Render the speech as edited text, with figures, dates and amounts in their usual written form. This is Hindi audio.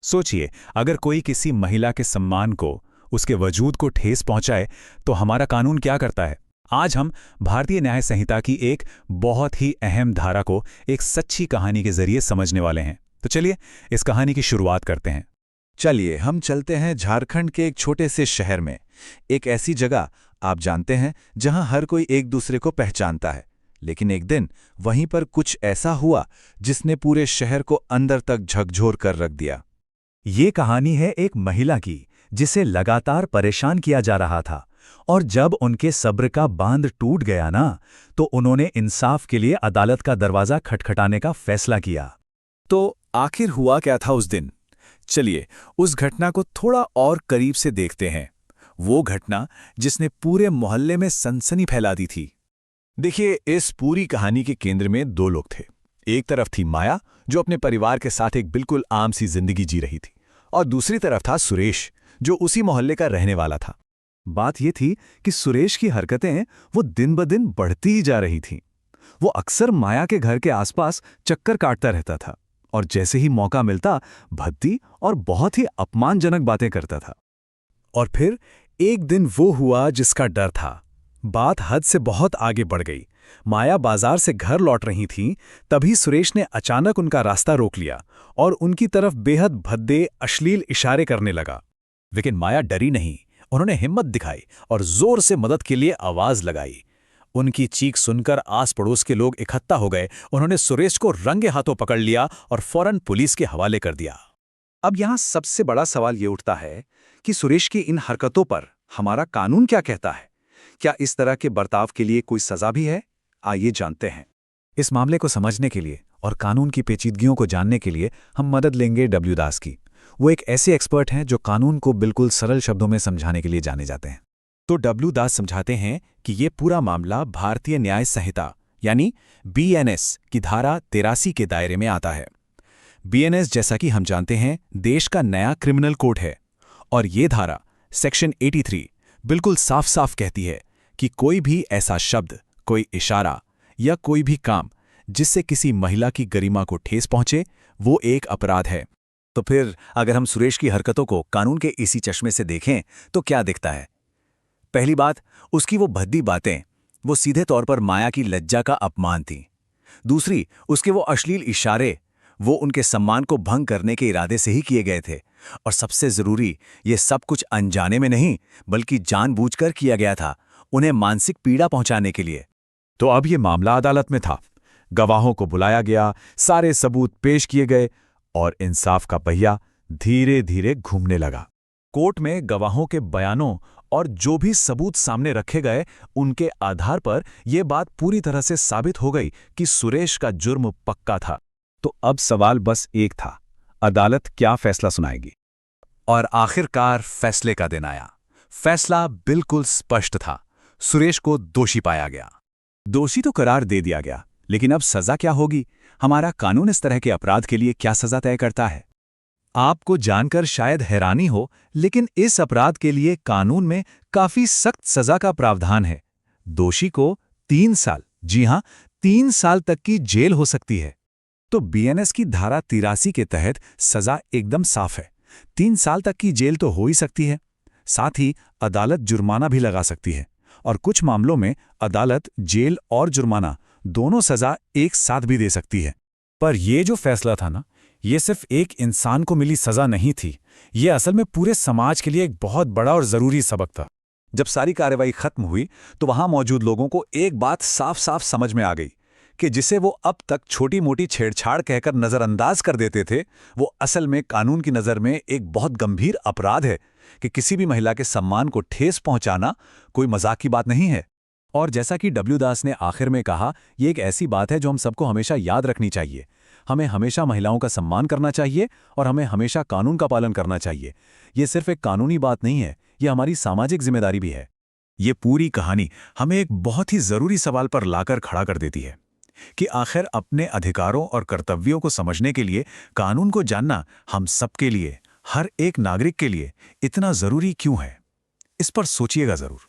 सोचिए, अगर कोई किसी महिला के सम्मान को, उसके वजूद को ठेस पहुंचाए, तो हमारा कानून क्या करता है? आज हम भारतीय न्याय संहिता की एक बहुत ही अहम धारा को एक सच्ची कहानी के जरिए समझने वाले हैं। तो चलिए इस कहानी की शुरुआत करते हैं। चलिए हम चलते हैं झारखंड के एक छोटे से शहर में। एक ऐसी जगह आप जानते हैं जहां हर कोई एक दूसरे को पहचानता है। लेकिन एक दिन वहीं पर कुछ ऐसा हुआ जिसने पूरे शहर को अंदर तक झकझोर कर रख दिया। ये कहानी है एक महिला की जिसे लगातार परेशान किया जा रहा था, और जब उनके सब्र का बांध टूट गया ना, तो उन्होंने इंसाफ के लिए अदालत का दरवाजा खटखटाने का फैसला किया। तो आखिर हुआ क्या था उस दिन? चलिए उस घटना को थोड़ा और करीब से देखते हैं। वो घटना जिसने पूरे मोहल्ले में सनसनी फैला दी थी। देखिए, इस पूरी कहानी के केंद्र में दो लोग थे। एक तरफ थी माया, जो अपने परिवार के साथ एक बिल्कुल आम सी जिंदगी जी रही थी, और दूसरी तरफ था सुरेश, जो उसी मोहल्ले का रहने वाला था। बात यह थी कि सुरेश की हरकतें वो दिन ब दिन बढ़ती ही जा रही थीं। वो अक्सर माया के घर के आसपास चक्कर काटता रहता था, और जैसे ही मौका मिलता भद्दी और बहुत ही अपमानजनक बातें करता था। और फिर एक दिन वो हुआ जिसका डर था। बात हद से बहुत आगे बढ़ गई। माया बाजार से घर लौट रही थीं, तभी सुरेश ने अचानक उनका रास्ता रोक लिया और उनकी तरफ बेहद भद्दे अश्लील इशारे करने लगा। लेकिन माया डरी नहीं। उन्होंने हिम्मत दिखाई और जोर से मदद के लिए आवाज लगाई। उनकी चीख सुनकर आस पड़ोस के लोग इकट्ठा हो गए। उन्होंने सुरेश को रंगे हाथों पकड़ लिया और फौरन पुलिस के हवाले कर दिया। अब यहाँ सबसे बड़ा सवाल ये उठता है कि सुरेश की इन हरकतों पर हमारा कानून क्या कहता है? क्या इस तरह के बर्ताव के लिए कोई सजा भी है? आइए जानते हैं। इस मामले को समझने के लिए और कानून की पेचीदगियों को जानने के लिए हम मदद लेंगे डब्ल्यू दास की। वो एक ऐसे एक्सपर्ट हैं जो कानून को बिल्कुल सरल शब्दों में समझाने के लिए जाने जाते हैं। तो डब्ल्यू दास समझाते हैं कि ये पूरा मामला भारतीय न्याय संहिता यानी बीएनएस की धारा 83 के दायरे में आता है। बीएनएस, जैसा कि हम जानते हैं, देश का नया क्रिमिनल कोड है, और ये धारा सेक्शन 83 बिल्कुल साफ साफ कहती है कि कोई भी ऐसा शब्द, कोई इशारा या कोई भी काम जिससे किसी महिला की गरिमा को ठेस पहुंचे, वो एक अपराध है। तो फिर अगर हम सुरेश की हरकतों को कानून के इसी चश्मे से देखें तो क्या दिखता है? पहली बात, उसकी वो भद्दी बातें, वो सीधे तौर पर माया की लज्जा का अपमान थी। दूसरी, उसके वो अश्लील इशारे, वो उनके सम्मान को भंग करने के इरादे से ही किए गए थे। और सबसे जरूरी, ये सब कुछ अनजाने में नहीं बल्कि जानबूझकर किया गया था, उन्हें मानसिक पीड़ा पहुंचाने के लिए। तो अब ये मामला अदालत में था। गवाहों को बुलाया गया, सारे सबूत पेश किए गए, और इंसाफ का पहिया धीरे धीरे घूमने लगा। कोर्ट में गवाहों के बयानों और जो भी सबूत सामने रखे गए, उनके आधार पर यह बात पूरी तरह से साबित हो गई कि सुरेश का जुर्म पक्का था। तो अब सवाल बस एक था, अदालत क्या फैसला सुनाएगी? और आखिरकार फैसले का दिन आया। फैसला बिल्कुल स्पष्ट था। सुरेश को दोषी पाया गया। दोषी तो करार दे दिया गया, लेकिन अब सजा क्या होगी? हमारा कानून इस तरह के अपराध के लिए क्या सजा तय करता है? आपको जानकर शायद हैरानी हो, लेकिन इस अपराध के लिए कानून में काफी सख्त सजा का प्रावधान है। दोषी को 3 साल, जी हां, 3 साल तक की जेल हो सकती है। तो बीएनएस की धारा 83 के तहत सजा एकदम साफ है। 3 साल तक की जेल तो हो ही सकती है, साथ ही अदालत जुर्माना भी लगा सकती है, और कुछ मामलों में अदालत जेल और जुर्माना दोनों सजा एक साथ भी दे सकती है। पर यह जो फैसला था ना, ये सिर्फ एक इंसान को मिली सजा नहीं थी, ये असल में पूरे समाज के लिए एक बहुत बड़ा और जरूरी सबक था। जब सारी कार्रवाई खत्म हुई तो वहां मौजूद लोगों को एक बात साफ साफ समझ में आ गई कि जिसे वो अब तक छोटी मोटी छेड़छाड़ कहकर नजरअंदाज कर देते थे, वो असल में कानून की नज़र में एक बहुत गंभीर अपराध है कि किसी भी महिला के सम्मान को ठेस पहुंचाना कोई मजाक की बात नहीं है। और जैसा कि डब्ल्यू दास ने आखिर में कहा, ये एक ऐसी बात है जो हम सबको हमेशा याद रखनी चाहिए। हमें हमेशा महिलाओं का सम्मान करना चाहिए और हमें हमेशा कानून का पालन करना चाहिए। ये सिर्फ एक कानूनी बात नहीं है, ये हमारी सामाजिक जिम्मेदारी भी है। ये पूरी कहानी हमें एक बहुत ही जरूरी सवाल पर लाकर खड़ा कर देती है कि आखिर अपने अधिकारों और कर्तव्यों को समझने के लिए कानून को जानना हम सबके लिए, हर एक नागरिक के लिए इतना जरूरी क्यों है? इस पर सोचिएगा जरूर।